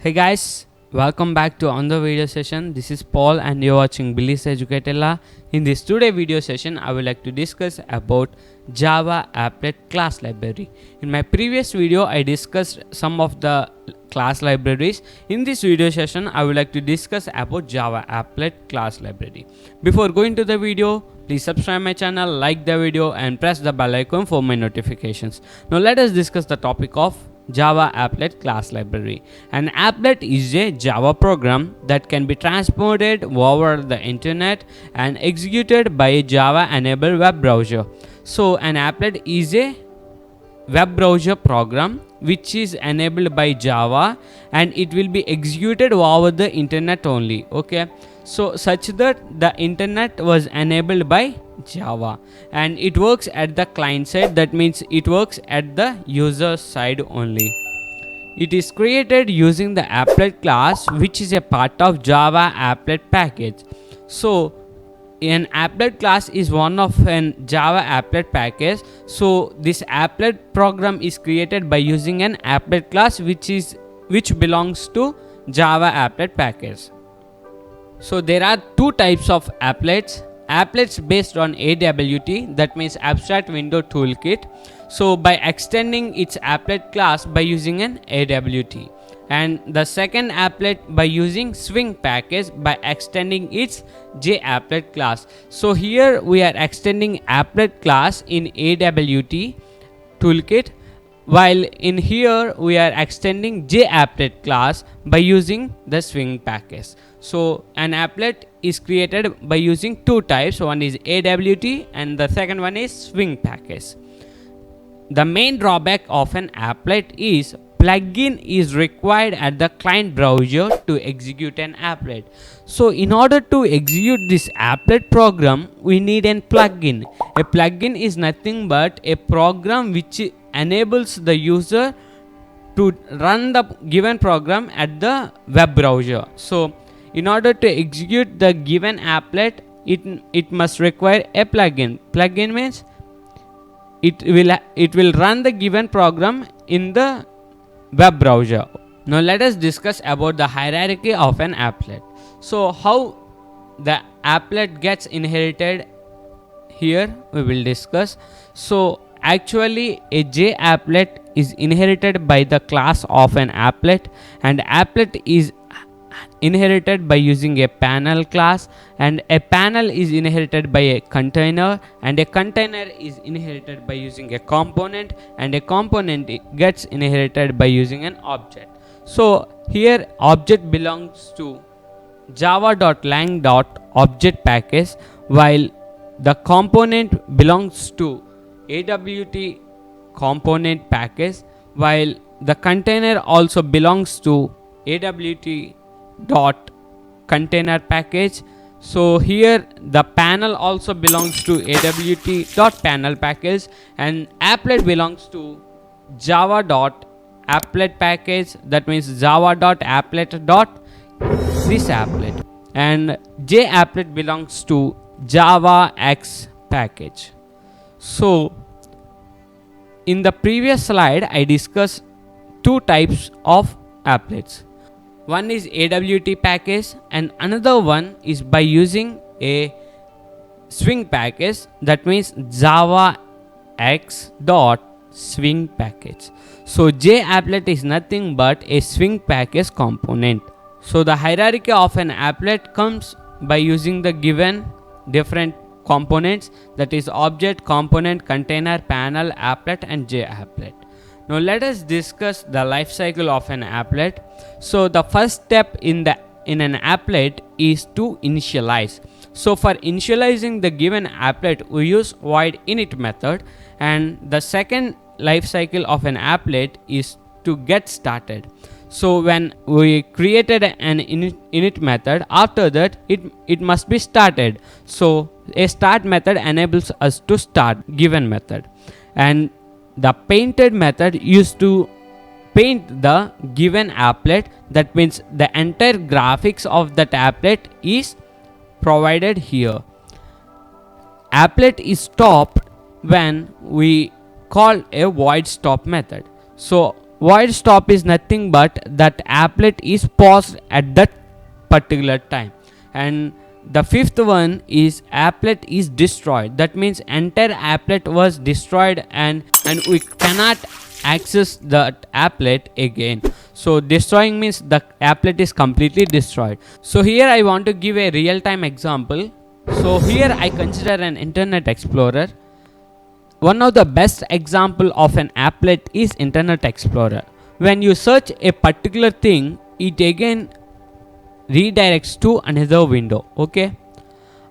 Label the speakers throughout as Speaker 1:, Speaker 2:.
Speaker 1: Hey guys, welcome back to another video session. This is Paul and you're watching Billy's Educatella. In this today video session, I would like to discuss about Java Applet class library. In my previous video, I discussed some of the class libraries. In this video session, I would like to discuss about Java Applet class library. Before going to the video, please subscribe my channel, like the video and press the bell icon for my notifications. Now let us discuss the topic of Java Applet class library. An applet is a Java program that can be transported over the internet and executed by a Java enabled web browser. So an applet is a web browser program which is enabled by Java and it will be executed over the internet only. Okay, so such that the internet was enabled by Java and it works at the client side, that means it works at the user side only. It is created using the applet class, which is a part of Java applet package. So an applet class is one of an Java applet package. So this applet program is created by using an applet class which belongs to Java applet package. So there are two types of applets. Applets based on AWT, that means Abstract Window Toolkit. So by extending its applet class by using an AWT, and the second applet by using Swing package by extending its JApplet class. So here we are extending applet class in AWT toolkit, while in here we are extending JApplet class by using the Swing package. So an applet is created by using two types, one is AWT and the second one is Swing package. The main drawback of an applet is plugin is required at the client browser to execute an applet. So in order to execute this applet program, we need a plugin. A plugin is nothing but a program which enables the user to run the given program at the web browser. So in order to execute the given applet, it must require a plugin. Plugin means it will run the given program in the web browser. Now let us discuss about the hierarchy of an applet. So how the applet gets inherited, here we will discuss. So actually a JApplet is inherited by the class of an applet, and applet is inherited by using a panel class, and a panel is inherited by a container, and a container is inherited by using a component, and a component gets inherited by using an object. So here object belongs to java.lang.object package, while the component belongs to AWT component package, while the container also belongs to AWT dot container package. So here the panel also belongs to AWT dot panel package, and applet belongs to java dot applet package, that means java dot applet dot this applet, and JApplet belongs to java x package. So in the previous slide I discussed two types of applets. One is AWT package and another one is by using a Swing package, that means java x dot Swing package. So JApplet is nothing but a Swing package component. So the hierarchy of an applet comes by using the given different components, that is object, component, container, panel, applet and JApplet. Now let us discuss the life cycle of an applet. So the first step in an applet is to initialize. So for initializing the given applet we use void init method, and the second life cycle of an applet is to get started. So when we created an init method, after that it must be started. So a start method enables us to start given method, and the painted method used to paint the given applet, that means the entire graphics of that applet is provided here. Applet is stopped when we call a void stop method. So void stop is nothing but that applet is paused at that particular time. And the fifth one is applet is destroyed. That means entire applet was destroyed, and we cannot access that applet again. So destroying means the applet is completely destroyed. So here I want to give a real time example. So here I consider an Internet Explorer. One of the best example of an applet is Internet Explorer. When you search a particular thing, it again redirects to another window. Okay,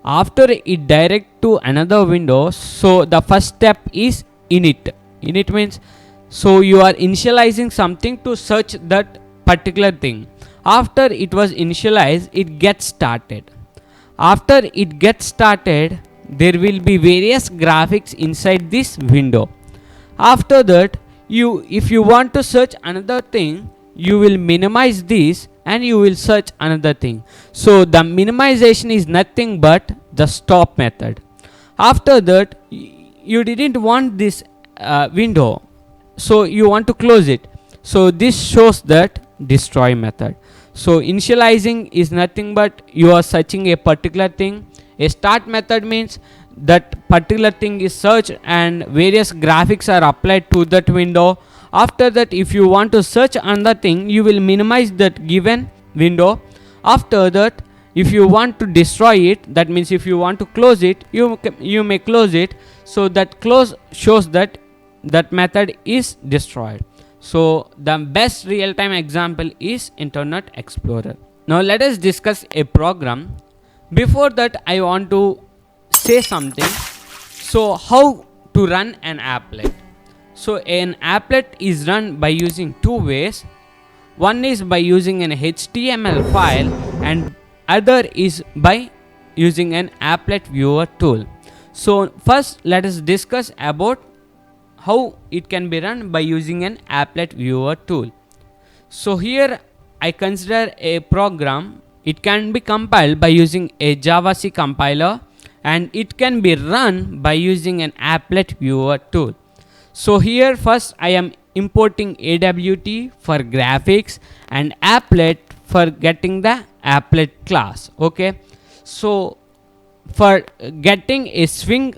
Speaker 1: after it direct to another window, so the first step is init. Init means, so you are initializing something to search that particular thing. After it was initialized, it gets started. After it gets started, there will be various graphics inside this window. After that, if you want to search another thing, you will minimize this and you will search another thing. So the minimization is nothing but the stop method. After that, you didn't want this window, so you want to close it. So this shows that destroy method. So initializing is nothing but you are searching a particular thing. A start method means that particular thing is searched and various graphics are applied to that window. After that, if you want to search another thing, you will minimize that given window. After that, if you want to destroy it, that means if you want to close it, you may close it. So that close shows that that method is destroyed. So the best real-time example is Internet Explorer. Now let us discuss a program. Before that, I want to say something. So how to run an applet? So an applet is run by using two ways. One is by using an HTML file and other is by using an applet viewer tool. So first let us discuss about how it can be run by using an applet viewer tool. So here I consider a program. It can be compiled by using a JavaC compiler and it can be run by using an applet viewer tool. So here first I am importing AWT for graphics and applet for getting the applet class. Okay, so for getting a swing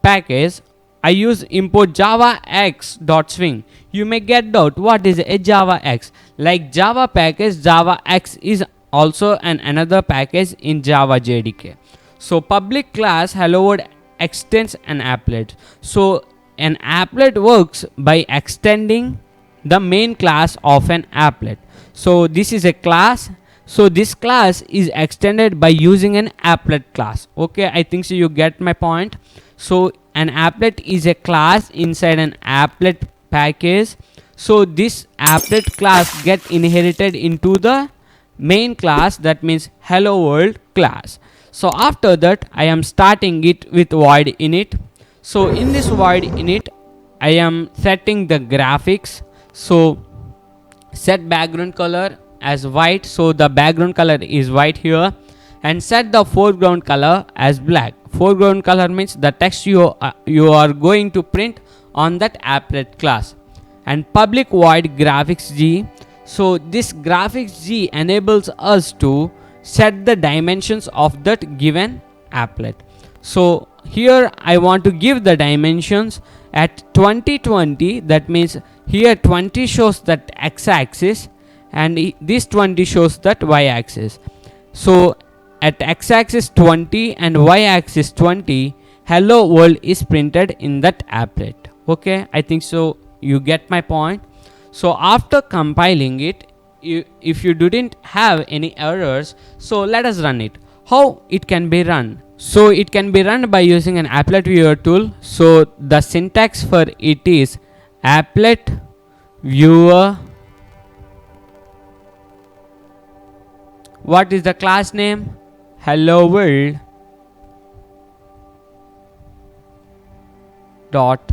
Speaker 1: package, I use import javax.swing. You may get doubt what is a javax. Like Java package, javax is also another package in Java JDK. So public class hello world extends an applet. So an applet works by extending the main class of an applet. So this is a class. So this class is extended by using an applet class. Okay, I think so you get my point. So an applet is a class inside an applet package. So this applet class get inherited into the main class, that means hello world class. So after that, I am starting it with void init. So in this void init, I am setting the graphics. So set background color as white, so the background color is white here, and set the foreground color as black. Foreground color means the text you are going to print on that applet class. And public void graphics G. So this graphics G enables us to set the dimensions of that given applet. So here I want to give the dimensions at 2020. That means here 20 shows that x-axis and this 20 shows that y-axis. So at x-axis 20 and y-axis 20, hello world is printed in that applet. Okay, I think so you get my point. So after compiling it, if you didn't have any errors, so let us run it. How it can be run? So it can be run by using an applet viewer tool. So the syntax for it is applet viewer. What is the class name? Hello world dot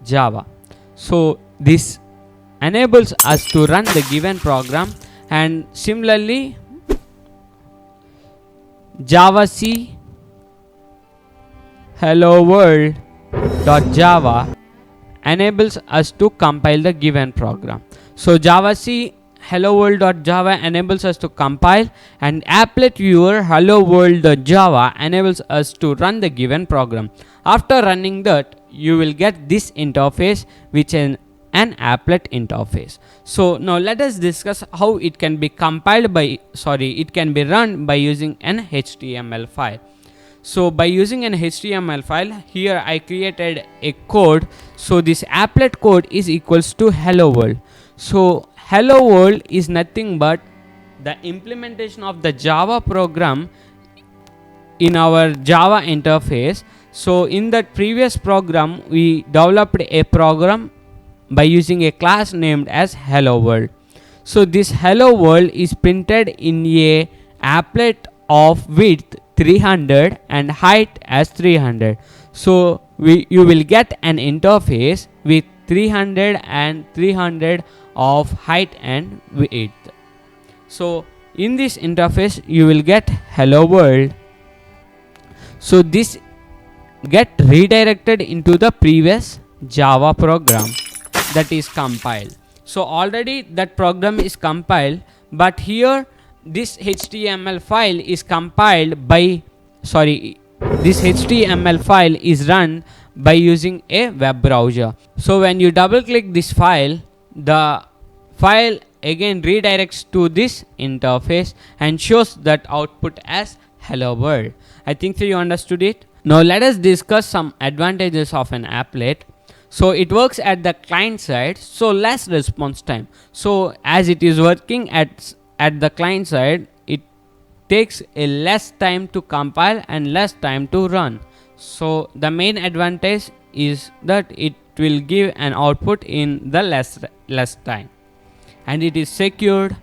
Speaker 1: java. So this enables us to run the given program, and similarly javac hello world dot java enables us to compile the given program. So javac hello world.java enables us to compile, and applet viewer hello world.java enables us to run the given program. After running that, you will get this interface, which is an applet interface. So now let us discuss how it can be compiled by it can be run by using an HTML file. So by using an HTML file, here I created a code. So this applet code is equals to hello world. So hello world is nothing but the implementation of the Java program in our Java interface. So in that previous program, we developed a program by using a class named as hello world. So this hello world is printed in a applet of width 300 and height as 300. So you will get an interface with 300 and 300 of height and width. So in this interface you will get hello world. So this get redirected into the previous Java program that is compiled. So already that program is compiled, but here this HTML file is compiled by this HTML file is run by using a web browser. So when you double click this file, the file again redirects to this interface and shows that output as hello world. I think so you understood it. Now let us discuss some advantages of an applet. So it works at the client side, so less response time. So as it is working at the client side, it takes a less time to compile and less time to run. So the main advantage is that it will give an output in the less time, and it is secured.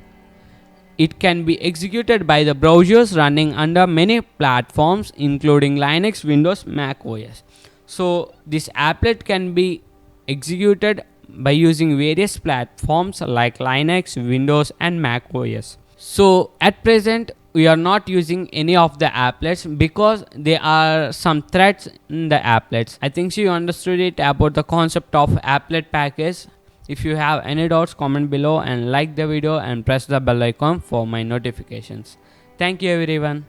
Speaker 1: It can be executed by the browsers running under many platforms including Linux, Windows, Mac OS. So this applet can be executed by using various platforms like Linux, Windows and Mac OS. So at present we are not using any of the applets because there are some threats in the applets. I think so you understood it about the concept of applet package. If you have any doubts, comment below and like the video and press the bell icon for my notifications. Thank you everyone.